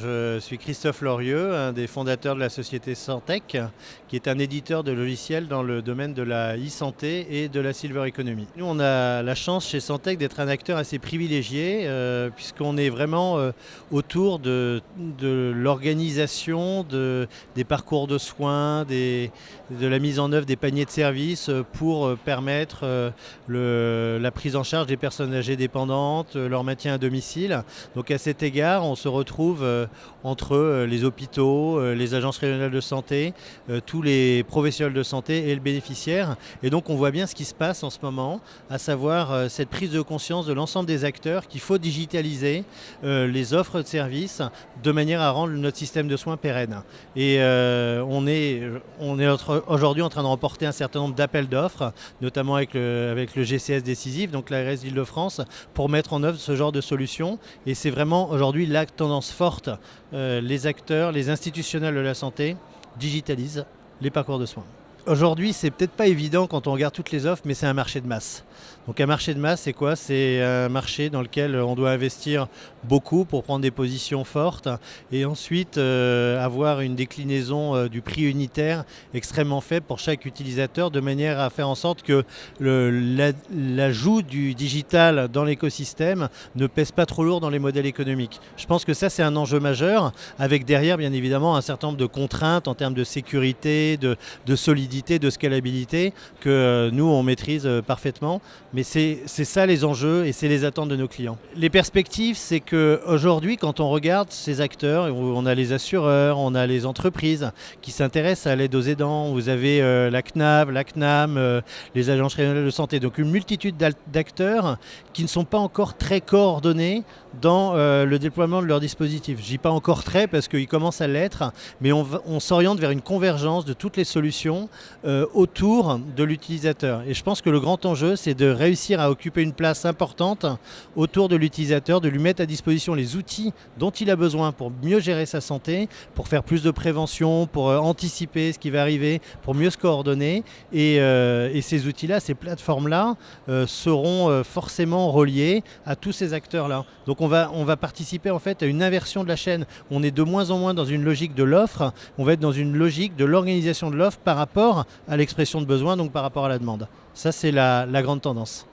Je suis Christophe Lorieux, un des fondateurs de la société Santec, qui est un éditeur de logiciels dans le domaine de la e-santé et de la silver economy. Nous, on a la chance chez Santec d'être un acteur assez privilégié, puisqu'on est vraiment autour de l'organisation des parcours de soins, de la mise en œuvre des paniers de services pour permettre la prise en charge des personnes âgées dépendantes, leur maintien à domicile. Donc à cet égard, on se retrouve entre les hôpitaux, les agences régionales de santé, tous les professionnels de santé et le bénéficiaire. Et donc on voit bien ce qui se passe en ce moment, à savoir cette prise de conscience de l'ensemble des acteurs qu'il faut digitaliser les offres de services de manière à rendre notre système de soins pérenne. Et on est aujourd'hui en train de remporter un certain nombre d'appels d'offres, notamment avec le GCS décisif, donc l'ARS d'Île-de-France, pour mettre en œuvre ce genre de solutions. Et c'est vraiment aujourd'hui la tendance forte. Les acteurs, les institutionnels de la santé digitalisent les parcours de soins. Aujourd'hui, c'est peut-être pas évident quand on regarde toutes les offres, mais c'est un marché de masse. Donc un marché de masse, c'est quoi? C'est un marché dans lequel on doit investir beaucoup pour prendre des positions fortes et ensuite avoir une déclinaison du prix unitaire extrêmement faible pour chaque utilisateur, de manière à faire en sorte que l'ajout du digital dans l'écosystème ne pèse pas trop lourd dans les modèles économiques. Je pense que ça, c'est un enjeu majeur, avec derrière, bien évidemment, un certain nombre de contraintes en termes de sécurité, de solidité, de scalabilité, que nous, on maîtrise parfaitement. Mais c'est ça les enjeux et c'est les attentes de nos clients. Les perspectives, c'est qu'aujourd'hui, quand on regarde ces acteurs, on a les assureurs, on a les entreprises qui s'intéressent à l'aide aux aidants, vous avez la CNAV, la CNAM, les agences régionales de santé, donc une multitude d'acteurs qui ne sont pas encore très coordonnés dans le déploiement de leurs dispositifs. Je dis pas encore très parce qu'ils commencent à l'être, mais on s'oriente vers une convergence de toutes les solutions autour de l'utilisateur. Et je pense que le grand enjeu, c'est de réussir à occuper une place importante autour de l'utilisateur, de lui mettre à disposition les outils dont il a besoin pour mieux gérer sa santé, pour faire plus de prévention, pour anticiper ce qui va arriver, pour mieux se coordonner. Et ces outils-là, ces plateformes-là seront forcément reliés à tous ces acteurs-là. Donc on va participer en fait à une inversion de la chaîne. On est de moins en moins dans une logique de l'offre, on va être dans une logique de l'organisation de l'offre par rapport à l'expression de besoin, donc par rapport à la demande. Ça, c'est la grande tendance.